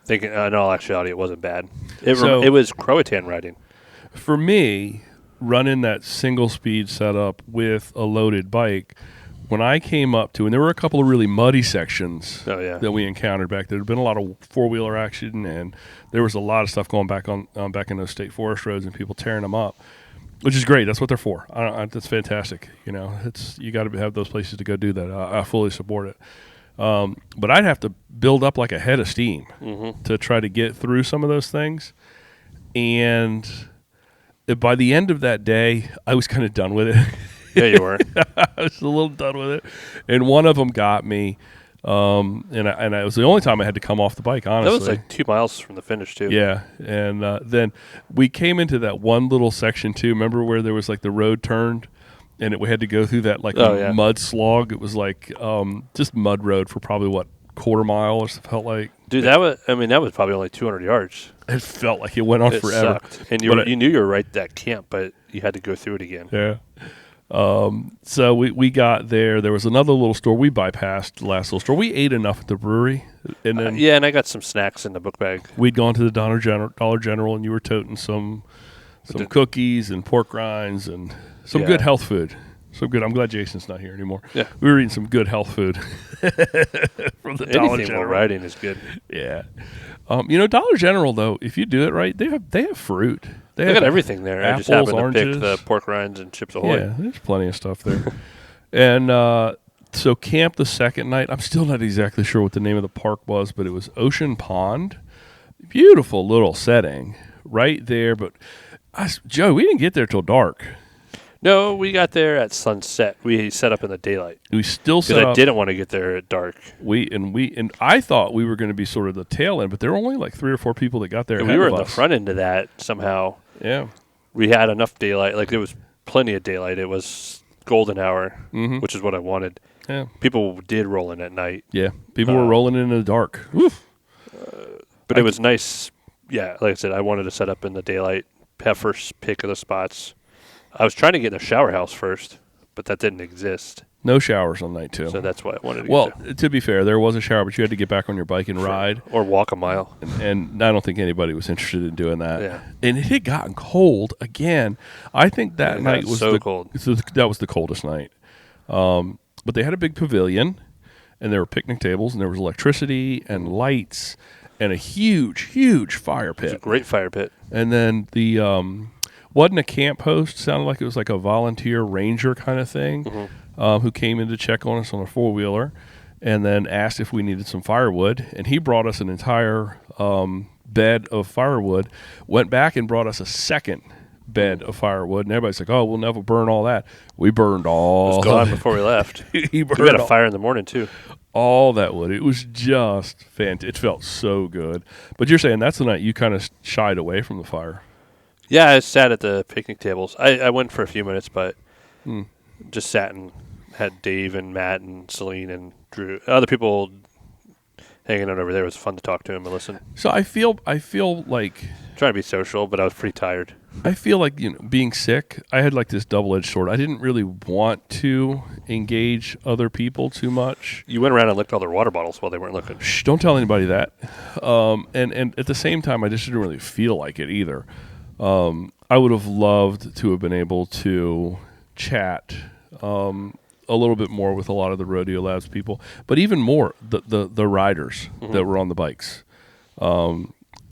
thinking, in all actuality, it wasn't bad. It was Croatan riding. For me, running that single-speed setup with a loaded bike, when I came up to, and there were a couple of really muddy sections that we encountered back there. There had been a lot of four-wheeler action, and there was a lot of stuff going back back in those state forest roads and people tearing them up, which is great. That's what they're for. That's fantastic. You know, you got to have those places to go do that. I fully support it. But I'd have to build up like a head of steam to try to get through some of those things. And by the end of that day, I was kind of done with it. Yeah, you were. I was a little done with it. And one of them got me. And it was the only time I had to come off the bike, honestly. That was like 2 miles from the finish, too. Yeah. And then we came into that one little section, too. Remember where there was like the road turned? And we had to go through that mud slog. It was like just mud road for probably, quarter mile or something, felt like. Dude, that was probably only 200 yards. It felt like it went on forever. Sucked. And you knew you were right at that camp, but you had to go through it again. Yeah. So we got there. There was another little store. We bypassed the last little store. We ate enough at the brewery. And then and I got some snacks in the book bag. We'd gone to the Dollar General, and you were toting some cookies and pork rinds and some good health food. So good. I'm glad Jason's not here anymore. Yeah. We were eating some good health food from the Dollar Anything General. while riding is good. Yeah. Dollar General, though, if you do it right, they have fruit. They got everything there. Apples, I just happened oranges. to pick the pork rinds and Chips Ahoy. Yeah, there's plenty of stuff there. And so camp the second night, I'm still not exactly sure what the name of the park was, but it was Ocean Pond. Beautiful little setting right there. But, Joe, we didn't get there till dark. No, we got there at sunset. We set up in the daylight. We still set up. Because I didn't want to get there at dark. And I thought we were going to be sort of the tail end, but there were only like 3 or 4 people that got there. And we were in the front end of that somehow. Yeah. We had enough daylight. Like, there was plenty of daylight. It was golden hour, which is what I wanted. Yeah. People did roll in at night. Yeah. People were rolling in the dark. But it was nice. Yeah, like I said, I wanted to set up in the daylight, have first pick of the spots. I was trying to get in a shower house first, but that didn't exist. No showers on night 2. So that's why I wanted to Well, get there. to be fair, there was a shower, but you had to get back on your bike and ride. Or walk a mile. And I don't think anybody was interested in doing that. Yeah. And it had gotten cold again. I think that night was cold. That was the coldest night. But they had a big pavilion, and there were picnic tables, and there was electricity and lights and a huge, huge fire pit. It was a great fire pit. And then the wasn't a camp host. Sounded like it was like a volunteer ranger kind of thing who came in to check on us on a 4-wheeler and then asked if we needed some firewood. And he brought us an entire bed of firewood, went back and brought us a second bed of firewood. And everybody's like, oh, we'll never burn all that. We burned all It was gone before we left. We had a fire in the morning, too. All that wood. It was just fantastic. It felt so good. But you're saying that's the night you kind of shied away from the fire. Yeah, I sat at the picnic tables. I went for a few minutes, but just sat and had Dave and Matt and Celine and Drew. Other people hanging out over there. It was fun to talk to him and listen. So I feel like Trying to be social, but I was pretty tired. I feel like, being sick, I had like this double-edged sword. I didn't really want to engage other people too much. You went around and licked all their water bottles while they weren't looking. Shh, don't tell anybody that. And at the same time, I just didn't really feel like it either. I would have loved to have been able to chat a little bit more with a lot of the Rodeo Labs people, but even more the riders that were on the bikes.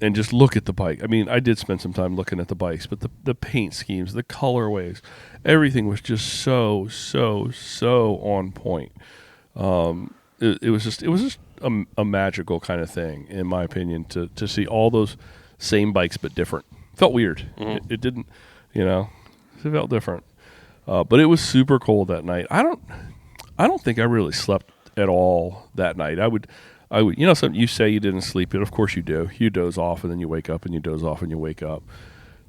And just look at the bike. I mean, I did spend some time looking at the bikes, but the paint schemes, the colorways, everything was just so on point. It was just a magical kind of thing, in my opinion, to see all those same bikes but different. Felt weird. It didn't, it felt different. But it was super cold that night. I don't think I really slept at all that night. I would, something you say you didn't sleep, but of course you do. You doze off and then you wake up and you doze off and you wake up.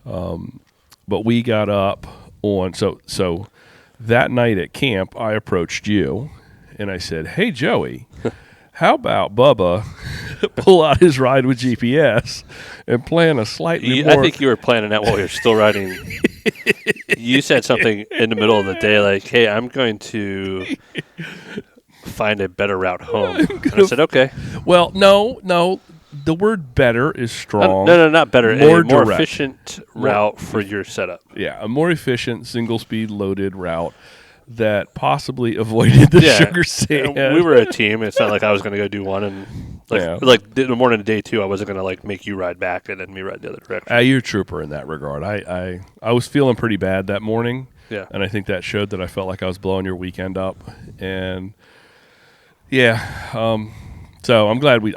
But we got up on, so that night at camp, I approached you and I said, "Hey, Joey, how about Bubba pull out his ride with GPS and plan a slightly more." I think you were planning that while we were still riding. You said something in the middle of the day like, "Hey, I'm going to find a better route home." And I said, "Okay." Well, no. The word "better" is strong. No, not better. More a more direct. efficient route for your setup. Yeah, a more efficient single-speed loaded route that possibly avoided the sugar sand. We were a team. It's not like I was going to go do one and like the morning of day 2, I wasn't going to like make you ride back and then me ride the other direction. You're a trooper in that regard. I was feeling pretty bad that morning. Yeah, and I think that showed that I felt like I was blowing your weekend up. And yeah, so I'm glad we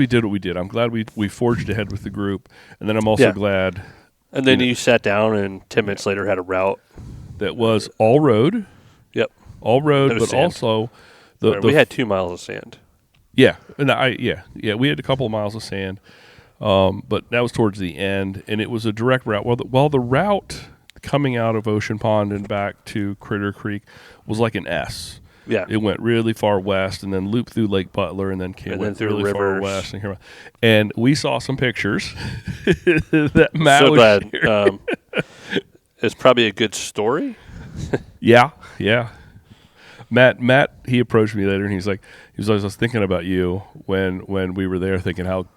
did what we did. I'm glad we forged ahead with the group, and then I'm also glad. And then you sat down, and 10 minutes later had a route that was all road. Yep, all road, but sand. Also we had 2 miles of sand. Yeah, and we had a couple of miles of sand, but that was towards the end, and it was a direct route. Well, the route coming out of Ocean Pond and back to Critter Creek was like an S. Yeah, it went really far west, and then looped through Lake Butler, and then went through really rivers. far west. And we saw some pictures that Matt so was glad. sharing. It's probably a good story. Yeah. Matt, he approached me later, and I was thinking about you when we were there, thinking how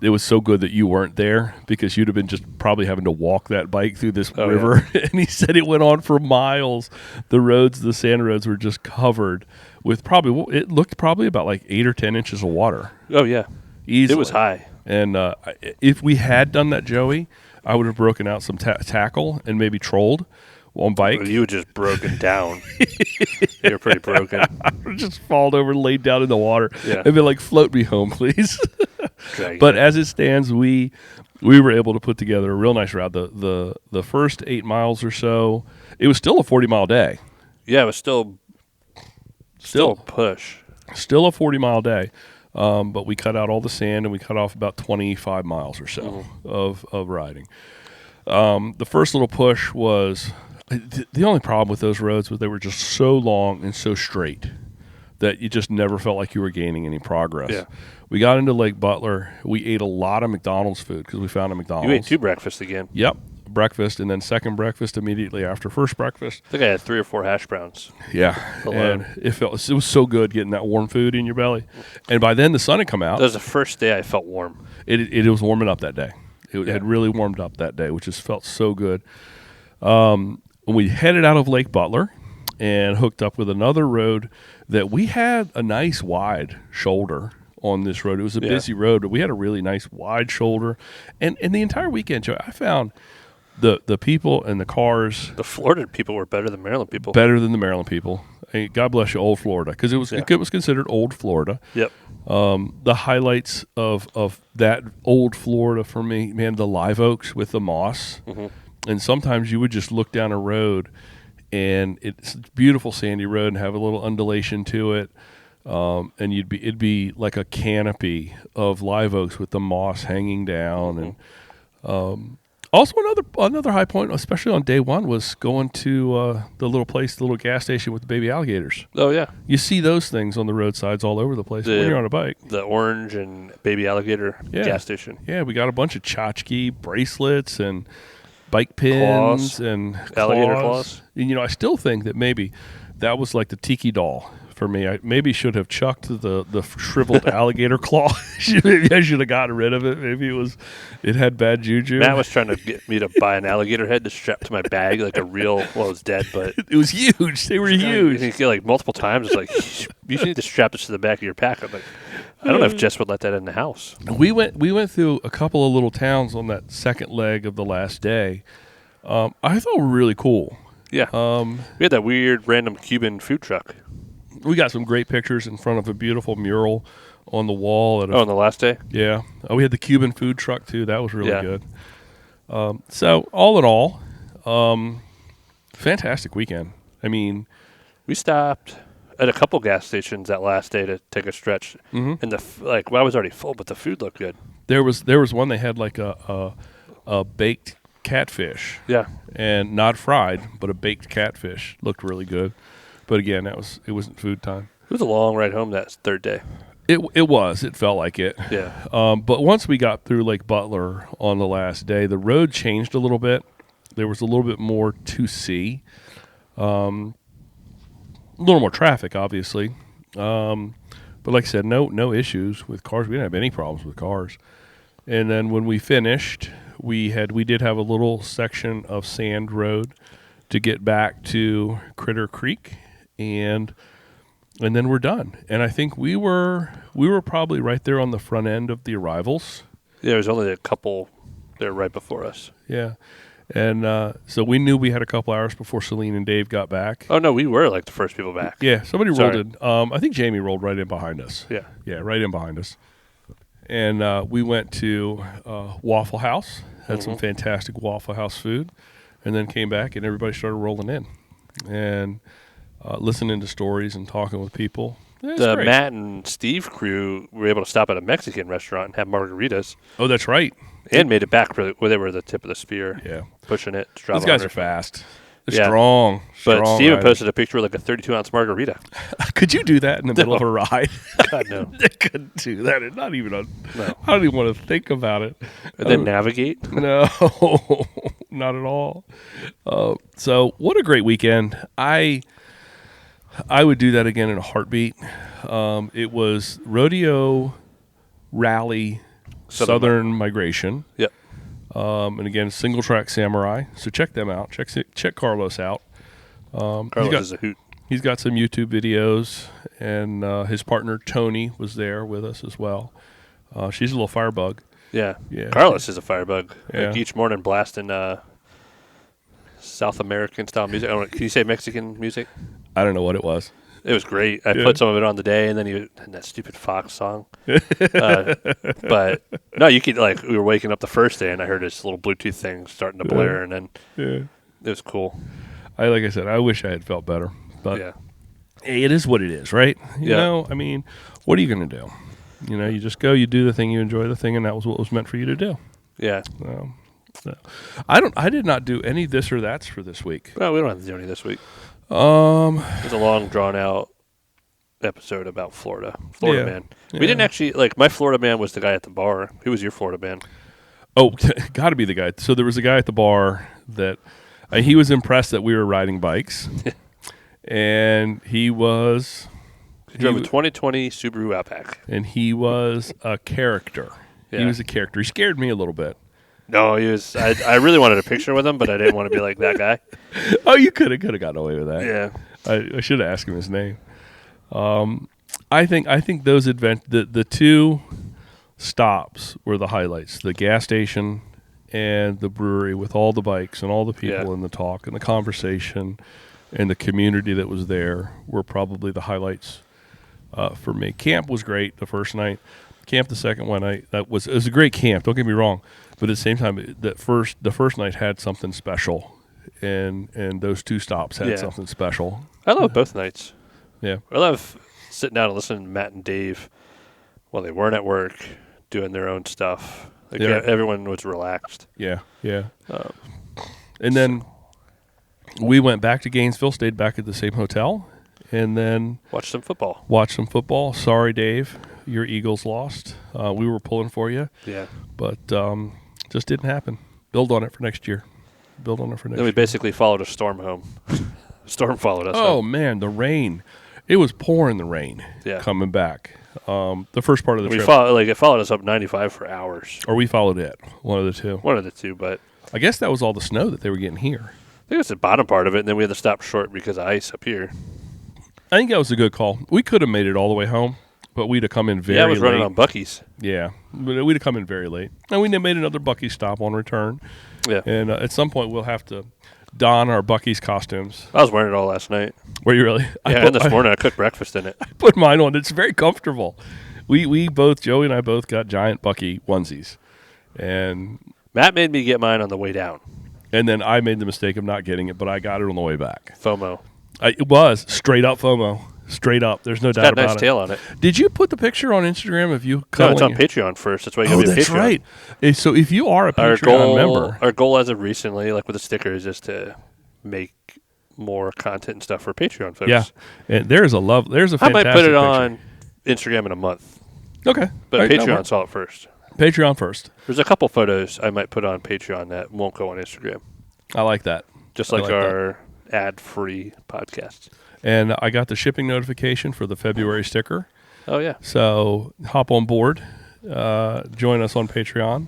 it was so good that you weren't there, because you'd have been just probably having to walk that bike through this river. Yeah. And he said it went on for miles. The sand roads were just covered with it looked probably about like 8 or 10 inches of water. Oh yeah, easily. It was high. And if we had done that, Joey, I would have broken out some tackle and maybe trolled on bike. Well, you were just broken down. You were pretty broken. I would just fallen over, laid down in the water, and been like, "Float me home, please." But as it stands, we were able to put together a real nice route. The first 8 miles or so, it was still a 40-mile day. Yeah, it was still a push. Still a 40-mile day. But we cut out all the sand, and we cut off about 25 miles or so of riding. The first little push was the only problem with those roads was they were just so long and so straight that you just never felt like you were gaining any progress. Yeah. We got into Lake Butler. We ate a lot of McDonald's food because we found a McDonald's. You ate 2 breakfasts again. Yep. Breakfast, and then second breakfast immediately after first breakfast. I think I had 3 or 4 hash browns. Yeah. And it was so good getting that warm food in your belly. And by then the sun had come out. That was the first day I felt warm. It was warming up that day. It had really warmed up that day, which just felt so good. We headed out of Lake Butler and hooked up with another road that we had a nice wide shoulder on this road. It was a busy road, but we had a really nice wide shoulder. And the entire weekend, Joe, I found the people and the cars. The Florida people were better than Maryland people. Better than the Maryland people. Hey, God bless you, old Florida, because it was considered old Florida. Yep. The highlights of that old Florida for me, man, the live oaks with the moss. Mm-hmm. And sometimes you would just look down a road, and it's a beautiful sandy road and have a little undulation to it. And it'd be like a canopy of live oaks with the moss hanging down. And Also, another high point, especially on day one, was going to the little gas station with the baby alligators. Oh, yeah. You see those things on the roadsides all over the place when you're on a bike. The orange and baby alligator gas station. Yeah, we got a bunch of tchotchke bracelets and bike pins and alligator claws. And, I still think that maybe that was like the tiki doll for me. I maybe should have chucked the shriveled alligator claw. Maybe I should have gotten rid of it. Maybe it had bad juju. Matt was trying to get me to buy an alligator head to strap to my bag, like a real. Well, it was dead, but it was huge. They were huge. You get like multiple times. It's like you need to strap this to the back of your pack. I'm like, I don't know if Jess would let that in the house. We went through a couple of little towns on that second leg of the last day. I thought were really cool. Yeah. We had that weird random Cuban food truck. We got some great pictures in front of a beautiful mural on the wall. On the last day? Yeah. We had the Cuban food truck, too. That was really good. So, all in all, fantastic weekend. I mean, we stopped at a couple gas stations that last day to take a stretch. Mm-hmm. And I was already full, but the food looked good. There was one they had like a baked catfish. Yeah. And not fried, but a baked catfish. Looked really good. But again, it wasn't food time. It was a long ride home that third day. It was. It felt like it. Yeah. But once we got through Lake Butler on the last day, the road changed a little bit. There was a little bit more to see. A little more traffic, obviously. But like I said, no issues with cars. We didn't have any problems with cars. And then when we finished, we did have a little section of sand road to get back to Critter Creek, and then we're done. And I think we were probably right there on the front end of the arrivals. Yeah, there was only a couple there right before us. Yeah. And so we knew we had a couple hours before Celine and Dave got back. Oh, no, we were like the first people back. Yeah, somebody rolled in. I think Jamie rolled right in behind us. Yeah. Yeah, right in behind us. And we went to Waffle House, had some fantastic Waffle House food, and then came back and everybody started rolling in and listening to stories and talking with people. The great. Matt and Steve crew were able to stop at a Mexican restaurant and have margaritas. Oh, that's right. And made it back where they were the tip of the spear. Yeah. Pushing it. Those guys are fast. They're strong. But Steven posted a picture of like a 32-ounce margarita. Could you do that in the middle of a ride? God, no. I couldn't do that. Not even no. I don't even want to think about it. And then navigate? No, not at all. So what a great weekend. I would do that again in a heartbeat. It was Rodeo Rally Southern Migration. Yep. And again, Single Track Samurai. So check them out. Check Carlos out. Carlos is a hoot. He's got some YouTube videos, and his partner Tony was there with us as well. She's a little firebug. Yeah. Carlos is a firebug. Yeah. Like each morning blasting South American style music. Can you say Mexican music? I don't know what it was. It was great. I put some of it on the day, and then and that stupid Fox song. But no, you could we were waking up the first day, and I heard this little Bluetooth thing starting to blare, and then it was cool. Like I said, I wish I had felt better, but hey, it is what it is, right? You know, I mean, what are you going to do? You know, you just go, you do the thing, you enjoy the thing, and that was what was meant for you to do. Yeah. So, I did not do any this or that's for this week. Well, we don't have to do any this week. It was a long, drawn-out episode about Florida man. We didn't actually, my Florida man was the guy at the bar. Who was your Florida man? Oh, got to be the guy. So there was a guy at the bar that he was impressed that we were riding bikes, and he drove a 2020 Subaru Outback. And he was a character. Yeah. He was a character. He scared me a little bit. No, he was. I really wanted a picture with him, but I didn't want to be like that guy. Oh, you could have gotten away with that. Yeah, I should have asked him his name. I think those the two stops were the highlights: the gas station and the brewery, with all the bikes and all the people and the talk and the conversation and the community that was there were probably the highlights for me. Camp was great the first night. Camp the second one night, it was a great camp. Don't get me wrong. But at the same time, the first night had something special, and those two stops had something special. I love both nights. Yeah, I love sitting down and listening to Matt and Dave while they weren't at work, doing their own stuff. Like everyone was relaxed. Yeah. And then we went back to Gainesville, stayed back at the same hotel, and then watched some football. Sorry, Dave, your Eagles lost. We were pulling for you. Yeah. But just didn't happen. Build on it for next year. Then we basically followed a storm home. Storm followed us Oh, home. man, the rain. It was pouring the rain coming back. The first part of the trip. It followed us up 95 for hours. Or we followed it. One of the two. But I guess that was all the snow that they were getting here. I think it was the bottom part of it, and then we had to stop short because of ice up here. I think that was a good call. We could have made it all the way home, but we'd have come in very late. Yeah, I was running on Buc-ee's. Yeah, but we'd have come in very late. And we made another Buc-ee's stop on return. Yeah. And at some point, we'll have to don our Buc-ee's costumes. I was wearing it all last night. Were you really? Yeah, and this morning I cooked breakfast in it. I put mine on. It's very comfortable. We both, Joey and I both got giant Buc-ee onesies. And Matt made me get mine on the way down. And then I made the mistake of not getting it, but I got it on the way back. FOMO. It was straight up FOMO. Straight up. There's no doubt about it. It's got a nice tail on it. Did you put the picture on Instagram of you No, cuddling? it's on Patreon first. That's why you got to be a that's Patreon. right. So if you are a Patreon member. Our goal as of recently, like with the stickers, is to make more content and stuff for Patreon folks. Yeah. And there's a fantastic I might put it picture. on Instagram in a month. Okay. But All right, Patreon saw it first. Patreon first. There's a couple photos I might put on Patreon that won't go on Instagram. I like that. Just like our ad-free podcasts. And I got the shipping notification for the February sticker. Oh, yeah. So hop on board, join us on Patreon,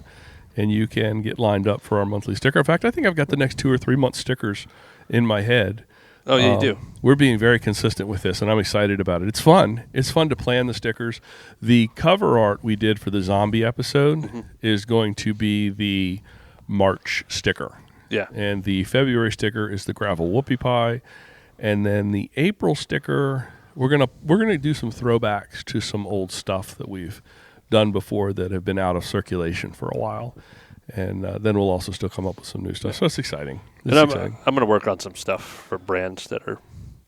and you can get lined up for our monthly sticker. In fact, I think I've got the next 2 or 3 month stickers in my head. Oh, yeah, you do. We're being very consistent with this, and I'm excited about it. It's fun. It's fun to plan the stickers. The cover art we did for the zombie episode is going to be the March sticker. Yeah. And the February sticker is the gravel whoopie pie. And then the April sticker, we're gonna do some throwbacks to some old stuff that we've done before that have been out of circulation for a while. And then we'll also still come up with some new stuff. So it's exciting. I'm going to work on some stuff for brands that are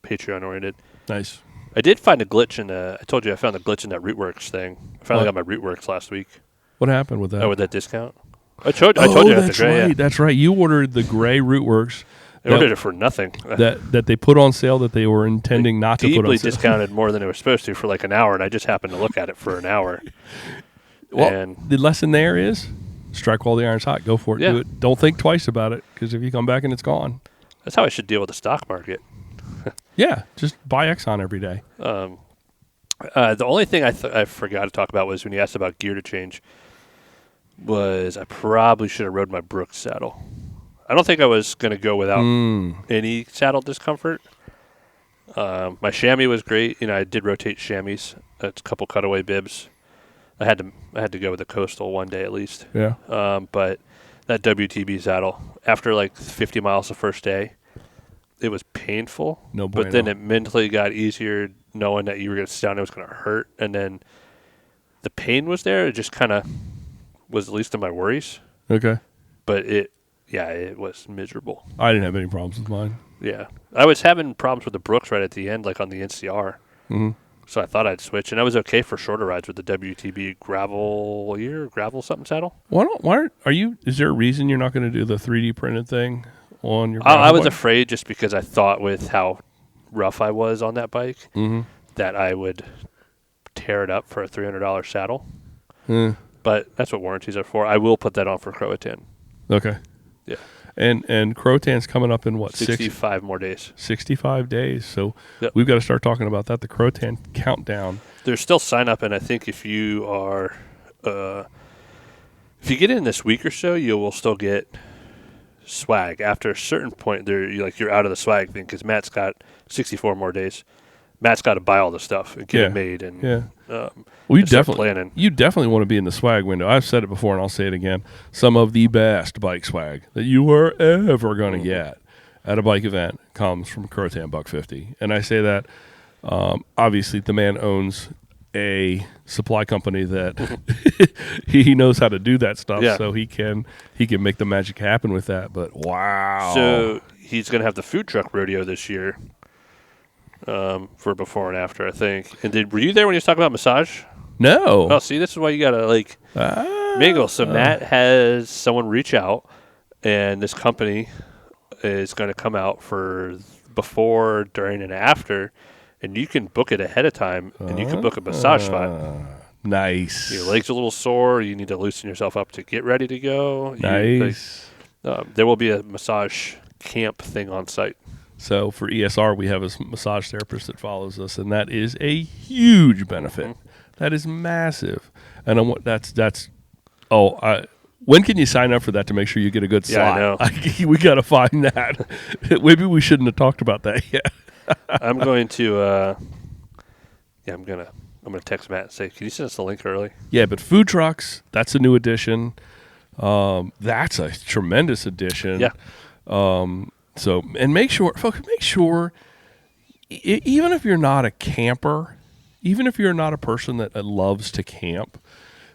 Patreon-oriented. Nice. I did find a glitch I told you I found a glitch in that Rootworks thing. I finally got my Rootworks last week. What happened with that? Oh, with that discount? I told you I had the gray. Right. That's right. You ordered the gray Rootworks. I ordered it for nothing. That they put on sale that they were intending not to put on sale. Deeply discounted more than they were supposed to for like an hour, and I just happened to look at it for an hour. Well, the lesson there is strike while the iron's hot. Go for it. Yeah. Do it. Don't think twice about it, because if you come back and it's gone. That's how I should deal with the stock market. Yeah, just buy Exxon every day. The only thing I forgot to talk about was when you asked about gear to change was I probably should have rode my Brooks saddle. I don't think I was going to go without any saddle discomfort. My chamois was great. I did rotate chamois. That's a couple cutaway bibs. I had to go with the Coastal one day at least. Yeah. But that WTB saddle, after like 50 miles the first day, it was painful. No bueno. But then it mentally got easier knowing that you were going to sit down and it was going to hurt. And then the pain was there. It just kind of was the least of my worries. Okay. But it was miserable. I didn't have any problems with mine. Yeah. I was having problems with the Brooks right at the end, like on the NCR. Mm-hmm. So I thought I'd switch, and I was okay for shorter rides with the WTB gravel something saddle. Is there a reason you're not going to do the 3D printed thing on your I was bike? afraid just because I thought with how rough I was on that bike that I would tear it up for a $300 saddle. But that's what warranties are for. I will put that on for Croatan. Okay. Yeah. And Crotan's coming up in what? 65 more days. 65 days. So Yep. we've got to start talking about that. The Crotan countdown. There's still sign up, and I think if you are, if you get in this week or so, you will still get swag. After a certain point, you're out of the swag thing because Matt's got 64 more days. Matt's got to buy all the stuff and get it made. And you definitely want to be in the swag window. I've said it before, and I'll say it again. Some of the best bike swag that you are ever going to get at a bike event comes from Croatan Buck 50. And I say that obviously the man owns a supply company that he knows how to do that stuff, so he can make the magic happen with that. But wow! So he's going to have the food truck rodeo this year. For before and after, I think. And were you there when he was talking about massage? No. Oh, see, this is why you gotta Mingle. So Matt has someone reach out, and this company is going to come out for before, during, and after, and you can book it ahead of time, and you can book a massage spot. Nice. Your legs are a little sore. You need to loosen yourself up to get ready to go. Nice. There will be a massage camp thing on site. So for ESR, we have a massage therapist that follows us, and that is a huge benefit. Mm-hmm. That is massive. And when can you sign up for that to make sure you get a good slot? Yeah, I know. We got to find that. Maybe we shouldn't have talked about that yet. I'm going to I'm gonna text Matt and say, can you send us the link early? Yeah, but food trucks, that's a new addition. That's a tremendous addition. Yeah. So, and make sure, folks, even if you're not a camper, even if you're not a person that loves to camp,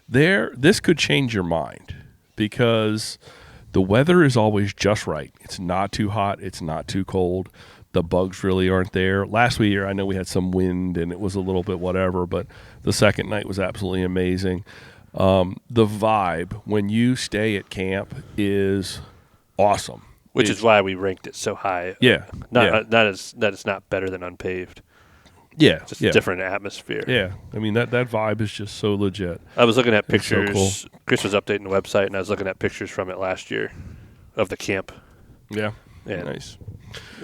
this could change your mind, because the weather is always just right. It's not too hot. It's not too cold. The bugs really aren't there. Last year, I know we had some wind and it was a little bit whatever, but the second night was absolutely amazing. The vibe when you stay at camp is awesome. Which is why we ranked it so high. Yeah. That it's not better than unpaved. Yeah. Just a different atmosphere. Yeah. I mean, that vibe is just so legit. I was looking at pictures. So cool. Chris was updating the website, and I was looking at pictures from it last year of the camp. Yeah. Yeah. Nice.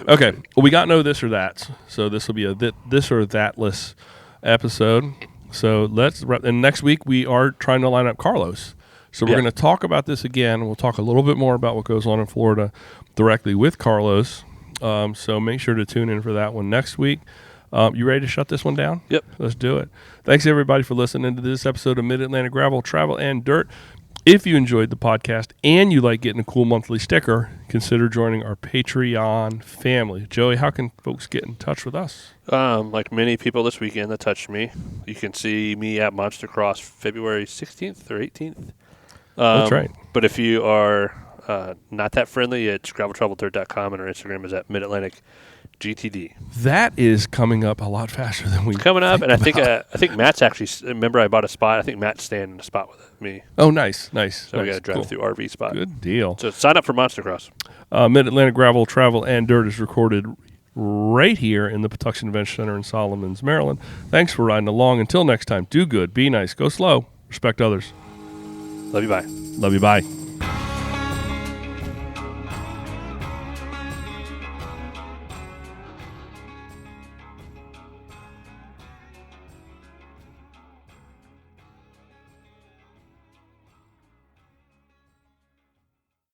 Okay. Well, we got no this or that. So this will be a this or that-less episode. So and next week we are trying to line up Carlos. So we're going to talk about this again. We'll talk a little bit more about what goes on in Florida directly with Carlos. So make sure to tune in for that one next week. You ready to shut this one down? Yep. Let's do it. Thanks, everybody, for listening to this episode of Mid-Atlantic Gravel, Travel, and Dirt. If you enjoyed the podcast and you like getting a cool monthly sticker, consider joining our Patreon family. Joey, how can folks get in touch with us? Like many people this weekend that touched me, you can see me at Monster Cross February 16th or 18th. That's right. But if you are not that friendly, it's graveltraveldirt.com, and our Instagram is at Mid-Atlantic GTD. That is coming up a lot faster than we coming up, and I think Matt's actually. Remember, I bought a spot. I think Matt's staying in a spot with me. Oh, nice. So we got to drive through RV spot. Good deal. So sign up for Monster Cross. Mid-Atlantic Gravel, Travel, and Dirt is recorded right here in the Patuxent Convention Center in Solomons, Maryland. Thanks for riding along. Until next time, do good, be nice, go slow, respect others. Love you. Bye. Love you. Bye.